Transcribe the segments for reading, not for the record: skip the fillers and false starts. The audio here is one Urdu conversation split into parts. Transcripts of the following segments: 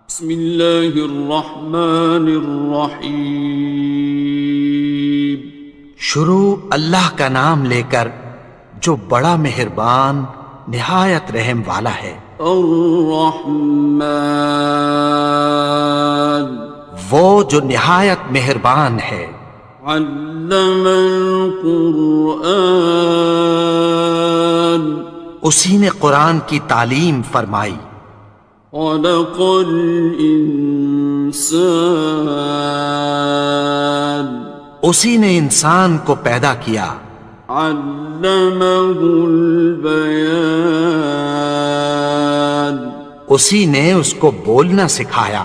بسم اللہ الرحمن الرحیم۔ شروع اللہ کا نام لے کر جو بڑا مہربان نہایت رحم والا ہے۔ الرحمن، وہ جو نہایت مہربان ہے۔ علم القرآن، اسی نے قرآن کی تعلیم فرمائی۔ خلق الانسان، اسی نے انسان کو پیدا کیا۔ علمہ البیان، اسی نے اس کو بولنا سکھایا۔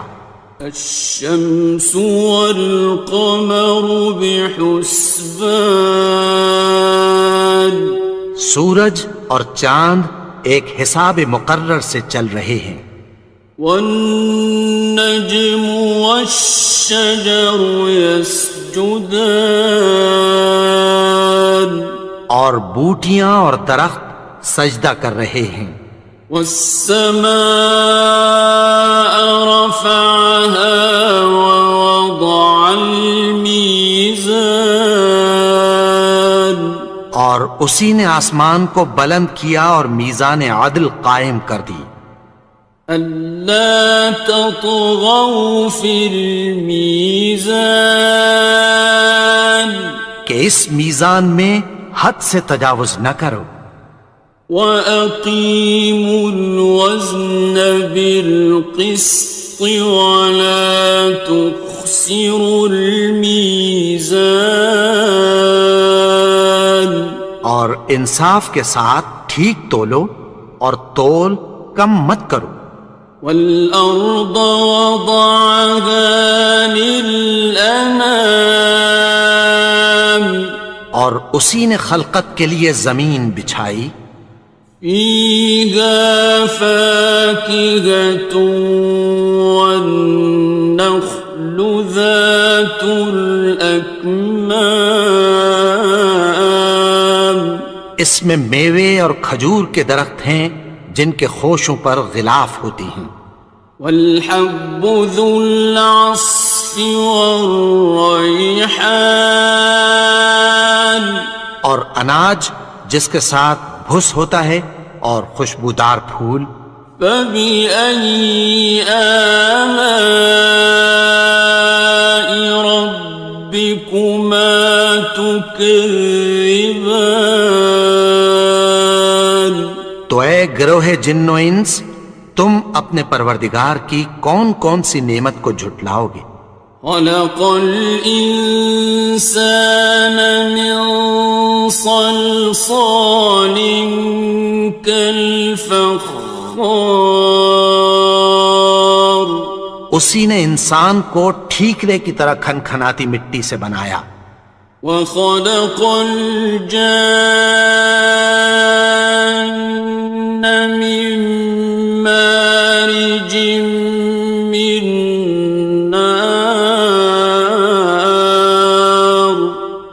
الشمس والقمر بحسبان، سورج اور چاند ایک حساب مقرر سے چل رہے ہیں۔ والنجم والشجر يسجدان، اور بوٹیاں اور درخت سجدہ کر رہے ہیں۔ والسماء رفعها ووضع الميزان، اور اسی نے آسمان کو بلند کیا اور میزان عدل قائم کر دی۔ ألا تطغوا في الميزان، کہ اس میزان میں حد سے تجاوز نہ کرو۔ وَأَقِيمُوا الْوَزْنَ بِالْقِسْطِ وَلَا تُخْسِرُوا الْمِيزَانَ، اور انصاف کے ساتھ ٹھیک تولو اور تول کم مت کرو۔ وَالْأَرْضَ وَضَعَهَا لِلْأَنَامِ، اور اسی نے خلقت کے لیے زمین بچھائی۔ فِيهَا فَاكِهَةٌ وَالنَّخْلُ ذَاتُ الْأَكْمَامِ، اس میں میوے اور کھجور کے درخت ہیں جن کے خوشوں پر غلاف ہوتی ہیں۔ وَالْحَبُّ ذُو الْعَصْفِ وَالرَّيْحَانِ، اور اناج جس کے ساتھ بھس ہوتا ہے اور خوشبودار پھول۔ فَبِأَيِّ آلَاءِ رَبِّكُمَا تُكَذِّبَانِ، تو اے گروہ جن و انس، تم اپنے پروردگار کی کون کون سی نعمت کو جھٹلاؤ گے؟ خَلَقَ الْإِنسَانَ مِنْ صَلْصَالٍ كَالْفَخَّارِ، اسی نے انسان کو ٹھیکرے کی طرح کھنکھناتی مٹی سے بنایا۔ وَخَلَقَ الْجَانَّ مِن مَّارِجٍ مِّن نَّارٍ،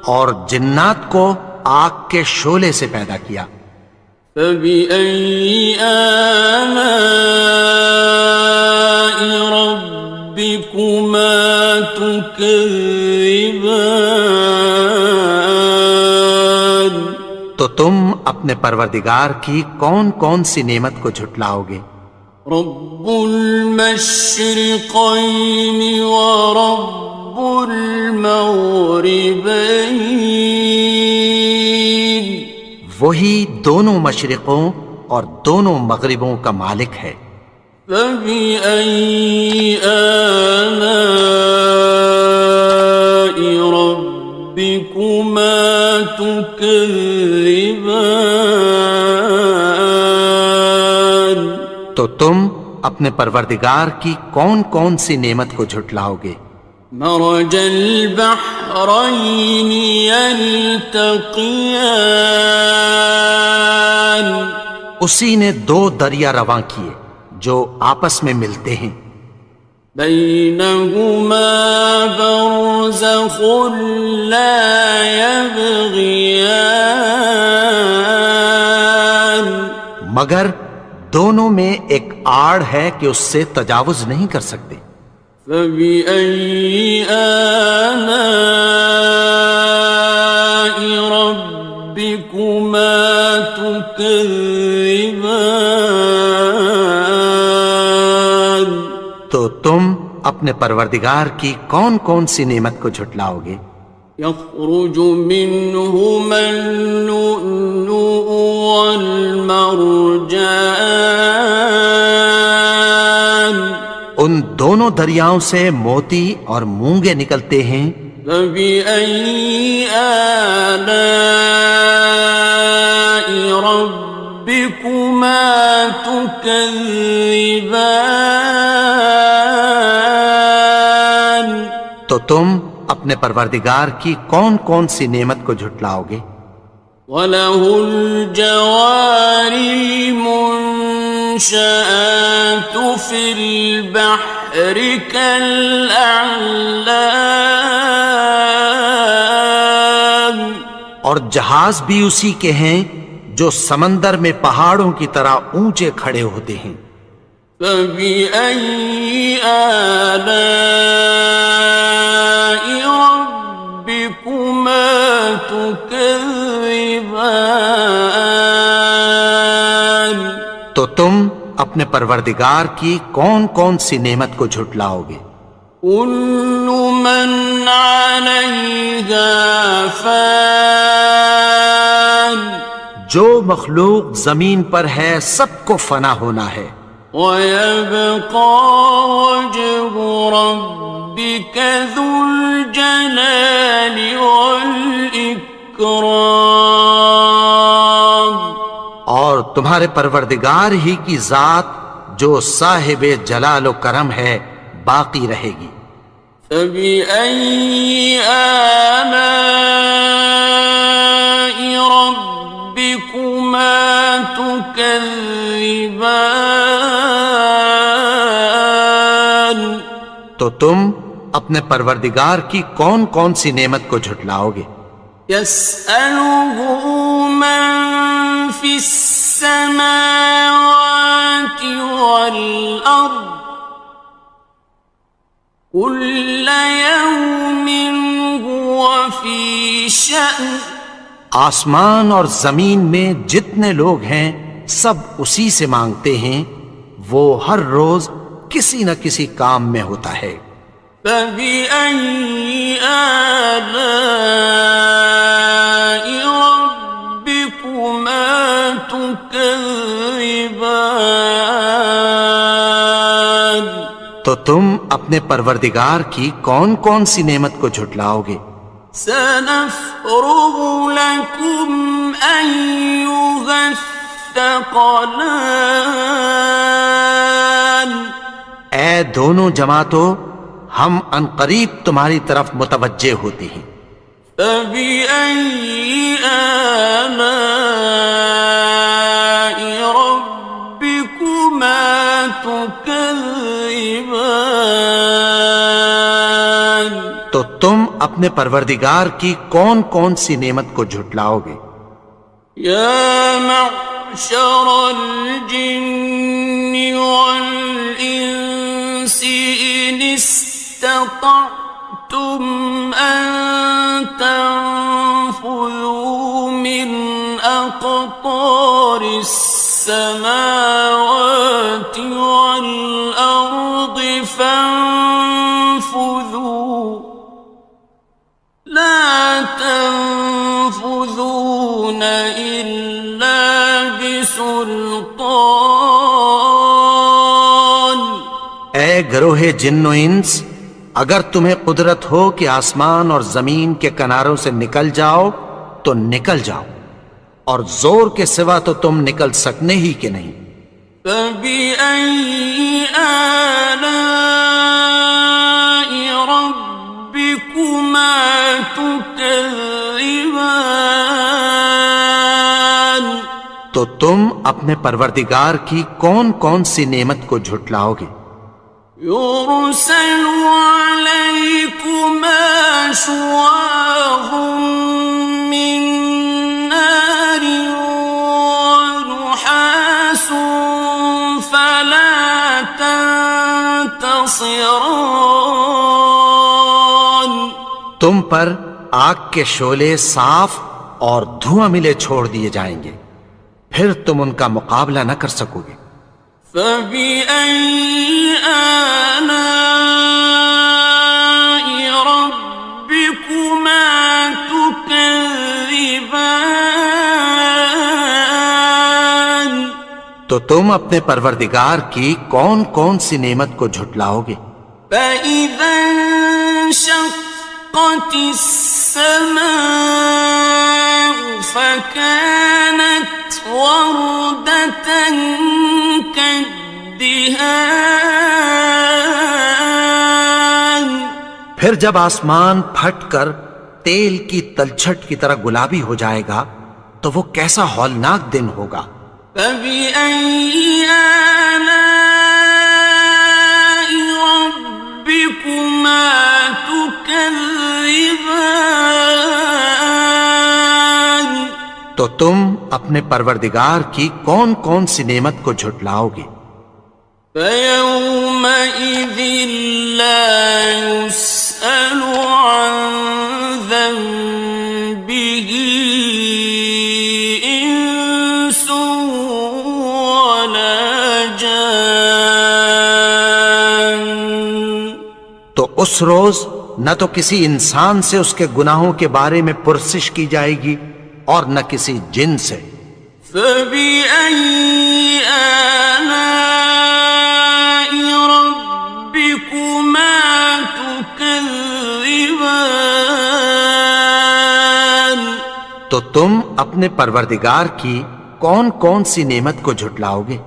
اور جنات کو آگ کے شعلے سے پیدا کیا۔ فَبِأَيِّ آلَاءِ رَبِّكُمَا تُكَذِّبَانِ، تو تم اپنے پروردگار کی کون کون سی نعمت کو جھٹلاؤ گے؟ رب المشرقین ورب المغربین، وہی دونوں مشرقوں اور دونوں مغربوں کا مالک ہے۔ فَبِأَيِّ آلَاءِ رَبِّكُمَا تُكَذِّبَانِ، تو تم اپنے پروردگار کی کون کون سی نعمت کو جھٹلاؤ گے؟ مرج البحرین یلتقیان، اسی نے دو دریا رواں کیے جو آپس میں ملتے ہیں۔ بینہما برزخ لا یبغیان، مگر دونوں میں ایک آڑ ہے کہ اس سے تجاوز نہیں کر سکتے۔ فبأي آلاء ربكما تكذبان؟ تو تم اپنے پروردگار کی کون کون سی نعمت کو جھٹلاؤ گے؟ يخرج منهما اللؤلؤ والمرجان، ان دونوں دریاؤں سے موتی اور مونگے نکلتے ہیں۔ فبأي آلاء ربكما تكذبان؟ تو تم اپنے پروردگار کی کون کون سی نعمت کو جھٹلاؤ گے؟ وَلَهُ الْجَوَارِ الْمُنشَآتُ فِي الْبَحْرِ كَالْأَعْلَامِ، اور جہاز بھی اسی کے ہیں جو سمندر میں پہاڑوں کی طرح اونچے کھڑے ہوتے ہیں۔ فَبِأَيِّ آلَاءِ رَبِّكُمَا تُكَذِّبَانِ؟ تو تم اپنے پروردگار کی کون کون سی نعمت کو جھٹلاؤ گے؟ كُلُّ مَنْ عَلَيْهَا فَانٍ، جو مخلوق زمین پر ہے سب کو فنا ہونا ہے۔ وَيَبْقَى وَجْهُ رَبِّكَ ذُو الْجَلَالِ وَالْإِكْرَامِ، اور تمہارے پروردگار ہی کی ذات جو صاحب جلال و کرم ہے باقی رہے گی۔ فَبِأَيِّ آلَاءِ رَبِّكُمَا تُكَذِّبَانِ؟ تو تم اپنے پروردگار کی کون کون سی نعمت کو جھٹلاؤ گے؟ يَسْأَلُهُ مَن فِي السَّمَاوَاتِ وَالْأَرْضِ كُلَّ يَوْمٍ هُوَ فِي شَأْنٍ، آسمان اور زمین میں جتنے لوگ ہیں سب اسی سے مانگتے ہیں، وہ ہر روز کسی نہ کسی کام میں ہوتا ہے۔ فَبِأَيِّ آلَاءِ رَبِّكُمَا تُكَذِّبَانِ؟ تو تم اپنے پروردگار کی کون کون سی نعمت کو جھٹلاؤ گے؟ سَنَفْرُغُ لَكُمْ أَيُّهَ الثَّقَلَانِ، اے دونوں جماعتوں، ہم عنقریب تمہاری طرف متوجہ ہوتے ہیں۔ فَبِأَيِّ آلَاءِ رَبِّكُمَا تُكَذِّبَانِ؟ تو تم اپنے پروردگار کی کون کون سی نعمت کو جھٹلاؤ گے؟ يَا مَعْشَرَ الْجِنِّ وَالْإِنسِ إِنِ اسْتَطَعْتُمْ أَن تَنفُذُوا مِنْ أَقْطَارِ السَّمَاوَاتِ وَالْأَرْضِ فَانفُذُوا لَا تَنفُذُونَ إِلَّا بِسُلْطَانٍ۔ اے گروہ جن و انس، اگر تمہیں قدرت ہو کہ آسمان اور زمین کے کناروں سے نکل جاؤ تو نکل جاؤ، اور زور کے سوا تو تم نکل سکنے ہی کہ نہیں۔ فَبِأَيِّ آلَاءِ رَبِّكُمَا تُكَذِّبَانِ؟ تو تم اپنے پروردگار کی کون کون سی نعمت کو جھٹلاؤ گے؟ يُرْسَلُ عَلَيْكُمَا شُوَاظٌ مِّن نَّارٍ وَنُحَاسٌ ينتصران. تم پر آگ کے شعلے صاف اور دھواں ملے چھوڑ دیے جائیں گے، پھر تم ان کا مقابلہ نہ کر سکو گے۔ فبأي آلاء ربكما تكذبان. تو تم اپنے پروردگار کی کون کون سی نعمت کو جھٹلاؤ گے؟ فإذا انشقت السماء فكانت وردة كالدهان. پھر جب آسمان پھٹ کر تیل کی تلچھٹ کی طرح گلابی ہو جائے گا تو وہ کیسا ہولناک دن ہوگا۔ فبأي آلاء ربكما تكذبان. تو تم اپنے پروردگار کی کون کون سی نعمت کو جھٹلاؤ گے؟ فيومئذ لا يسأل عن ذنبه إنس ولا جان. تو اس روز نہ تو کسی انسان سے اس کے گناہوں کے بارے میں پرسش کی جائے گی اور نہ کسی جن سے۔ فبأي آلاء ربكما تكذبان. تو تم اپنے پروردگار کی کون کون سی نعمت کو جھٹلاؤ گے؟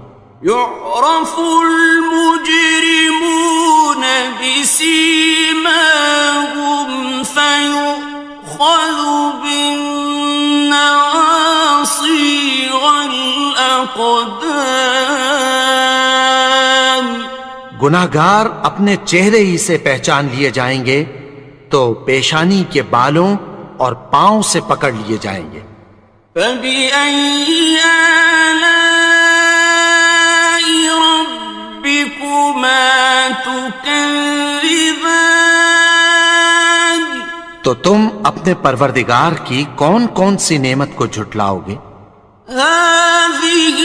يعرف المجرمون بسيماهم فيؤخذ بالنواصي والأقدام. گناہگار اپنے چہرے ہی سے پہچان لیے جائیں گے تو پیشانی کے بالوں اور پاؤں سے پکڑ لیے جائیں گے۔ فبأي آلاء ربكما تكذبان. تو تم اپنے پروردگار کی کون کون سی نعمت کو جھٹلاؤ گے؟ هذه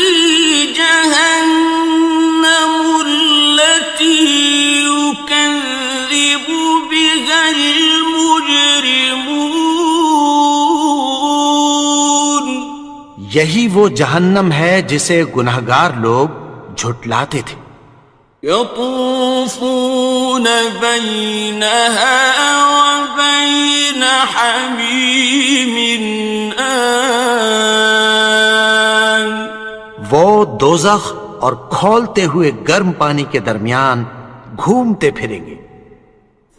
جهنم التي يكذب بها المجرمون. یہی وہ جہنم ہے جسے گناہگار لوگ جھٹلاتے تھے۔ يطوفون بينها وبين حميم آن. وہ دوزخ اور کھولتے ہوئے گرم پانی کے درمیان گھومتے پھریں گے۔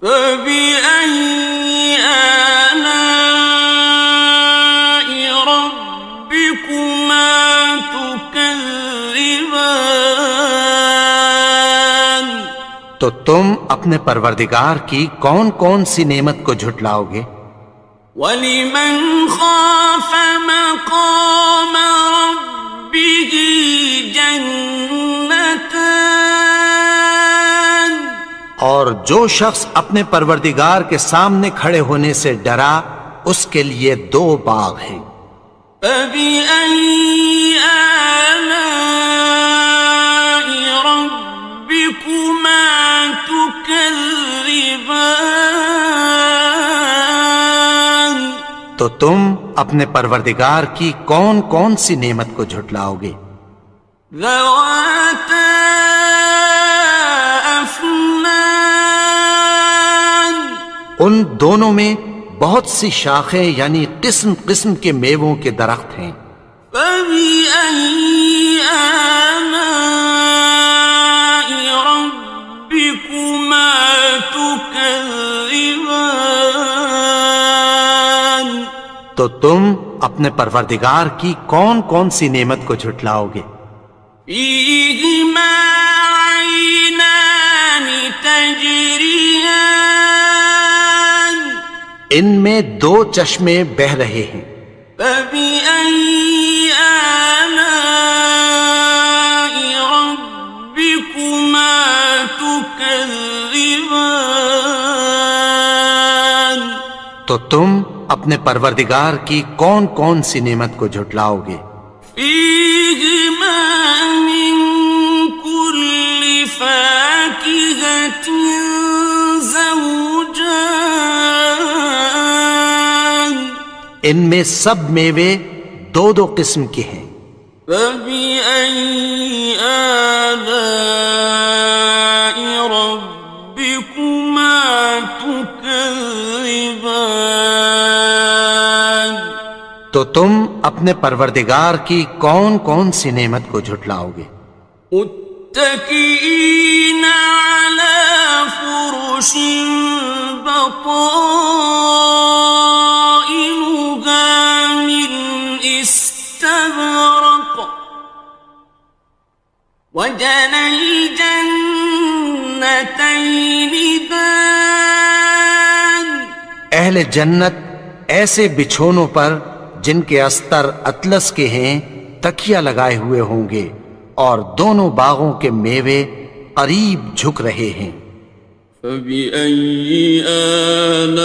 فبأي آلاء ربكما تكذبان. تو تم اپنے پروردگار کی کون کون سی نعمت کو جھٹلاؤ گے؟ وَلِمَنْ خَافَ مَقَامَ رَبِّهِ جَنَّتَانِ. اور جو شخص اپنے پروردگار کے سامنے کھڑے ہونے سے ڈرا اس کے لیے دو باغ ہیں۔ فَبِأَيِّ آلَاءِ رَبِّكُمَا تُكَذِّبَانِ. تو تم اپنے پروردگار کی کون کون سی نعمت کو جھٹلاؤ گے؟ ذَوَاتَا أَفْنَانٍ. ان دونوں میں بہت سی شاخیں یعنی قسم قسم کے میووں کے درخت ہیں۔ فَبِأَيِّ آلَاءِ رَبِّكُمَا تُكَذِّبَانِ. تو تم اپنے پروردگار کی کون کون سی نعمت کو جھٹلاؤ گے؟ فِيهِمَا عَيْنَانِ تَجْرِيَانِ. ان میں دو چشمے بہہ رہے ہیں۔ فَبِأَيِّ آلَاءِ رَبِّكُمَا تُكَذِّبَانِ. تكذبان تو تم اپنے پروردگار کی کون کون سی نعمت کو جھٹلاؤ گے؟ فيهما من كل فاكهة زوجان ان میں سب میوے دو دو قسم کے ہیں۔ فبأي آلاء ربكما تكذبان تو تم اپنے پروردگار کی کون کون سی نعمت کو جھٹلاؤ گے؟ متكئين على فرش بطائنها من استبرق وجنى الجنتين دان اہل جنت ایسے بچھونوں پر جن کے استر اطلس کے ہیں تکیہ لگائے ہوئے ہوں گے، اور دونوں باغوں کے میوے قریب جھک رہے ہیں۔ فبأي آلاء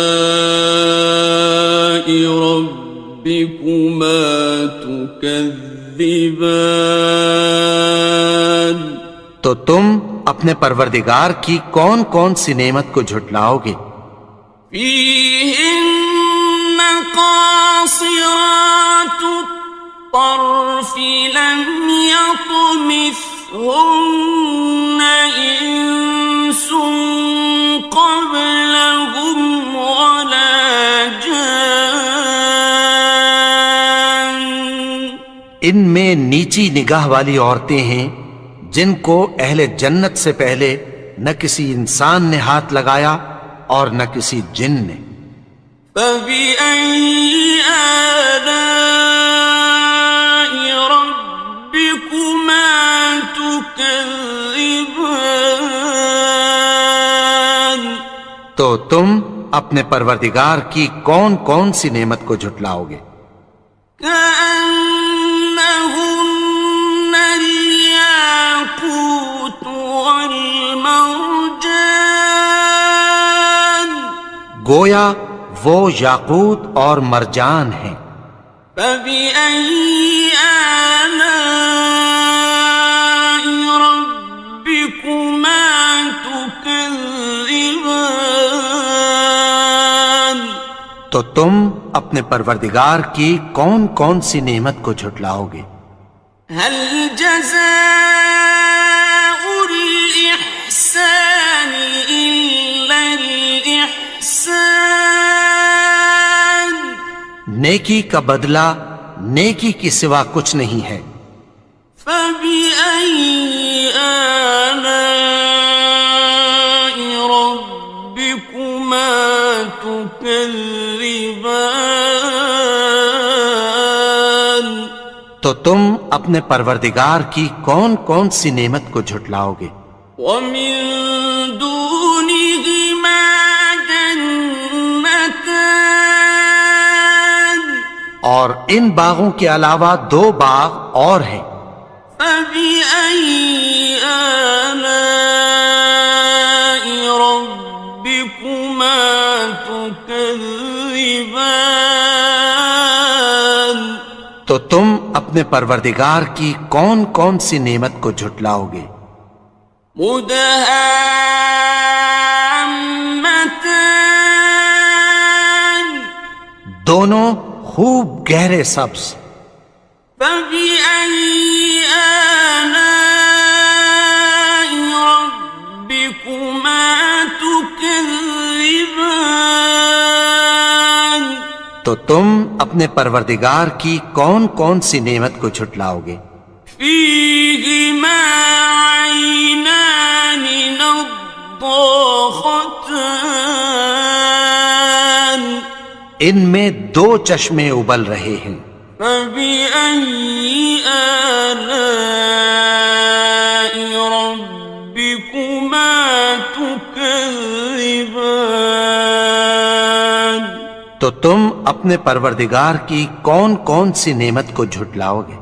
ربكما تكذبان تو تم اپنے پروردگار کی کون کون سی نعمت کو جھٹلاؤ گے؟ فيهن قاصرات الطرف لم يطمثهن إنس قبلهم ولا جان ان میں نیچی نگاہ والی عورتیں ہیں جن کو اہل جنت سے پہلے نہ کسی انسان نے ہاتھ لگایا اور نہ کسی جن نے۔ فبأي آلاء ربكما تكذبان تو تم اپنے پروردگار کی کون کون سی نعمت کو جھٹلاؤ گے؟ كأنهن الياقوت والمرجان گویا وہ یاقوت اور مرجان ہیں۔ فبأي آلاء ربكما تكذبان تو تم اپنے پروردگار کی کون کون سی نعمت کو جھٹلاؤ گے؟ هل جزاء الإحسان إلا الإحسان نیکی کا بدلہ نیکی کی سوا کچھ نہیں ہے۔ فبأي آلاء ربكما تكذبان تو تم اپنے پروردگار کی کون کون سی نعمت کو جھٹلاؤ گے؟ ومن دونهما جنتان اور ان باغوں کے علاوہ دو باغ اور ہیں۔ فبأي آلاء ربكما تكذبان تو تم اپنے پروردگار کی کون کون سی نعمت کو جھٹلاؤ گے؟ مدهامتان دونوں خوب گہرے سبز۔ فبأي آلاء ربكما تكذبان تو تم اپنے پروردگار کی کون کون سی نعمت کو جھٹلاؤ گے؟ فيهما عينان نضاختان ان میں دو چشمے ابل رہے ہیں۔ فبأي آلاء ربكما تكذبان تو تم اپنے پروردگار کی کون کون سی نعمت کو جھٹلاؤ گے؟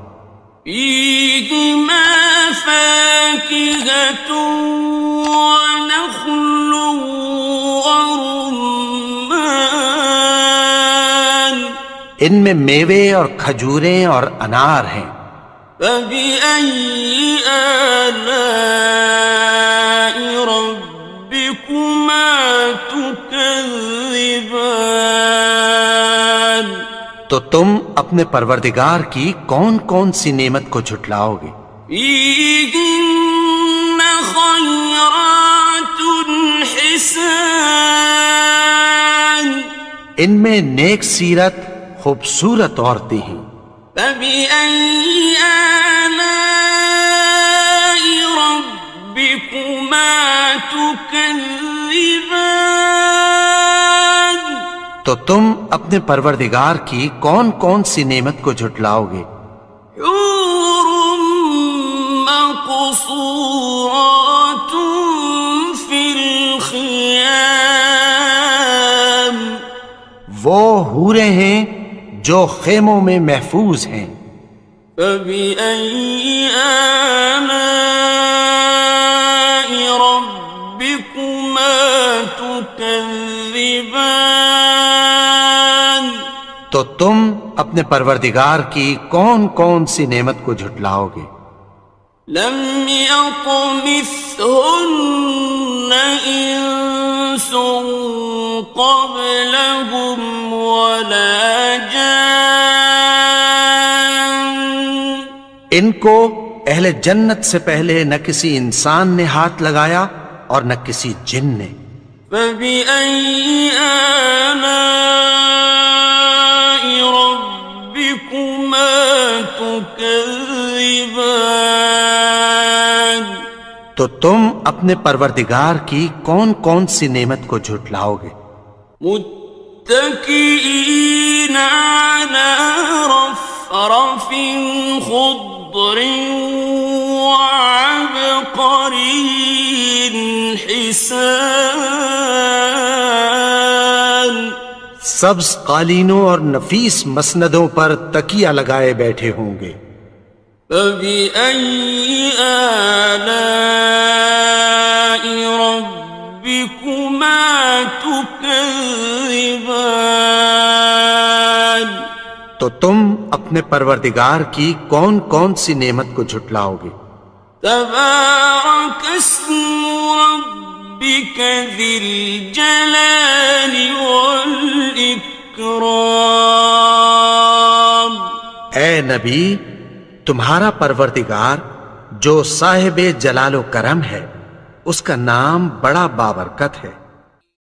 فيهما فاكهة ونخل ورمان ان میں میوے اور کھجوریں اور انار ہیں. فبأي آلاء ربكما تكذبان تو تم اپنے پروردگار کی کون کون سی نعمت کو جھٹلاؤ گے؟ فيهن خيرات حسان ان میں نیک سیرت خوبصورت عورتیں ہیں. فبأي آلاء ربكما تكذبان تو تم اپنے پروردگار کی کون کون سی نعمت کو جھٹلاؤ گے؟ حور مقصورات في الخيام وہ حوریں ہیں جو خیموں میں محفوظ ہیں. فبأي آلاء ربكما تكذبان تو تم اپنے پروردگار کی کون کون سی نعمت کو جھٹلاؤ گے؟ لم يطمثهن إنس قبلهم ولا جان ان کو اہل جنت سے پہلے نہ کسی انسان نے ہاتھ لگایا اور نہ کسی جن نے. فبأي آلاء ربكما تكذبان تو تم اپنے پروردگار کی کون کون سی نعمت کو جھٹلاؤ گے؟ متكئين على رفرف خضر وعبقري حسان سبز قالینوں اور نفیس مسندوں پر تکیہ لگائے بیٹھے ہوں گے. فبأي آلاء ربكما تكذبان تو تم اپنے پروردگار کی کون کون سی نعمت کو جھٹلاؤ گے؟ تبارك اسم ربك ذي الجلال والإكرام اے نبی، تمہارا پروردگار جو صاحب جلال و کرم ہے، اس کا نام بڑا بابرکت ہے.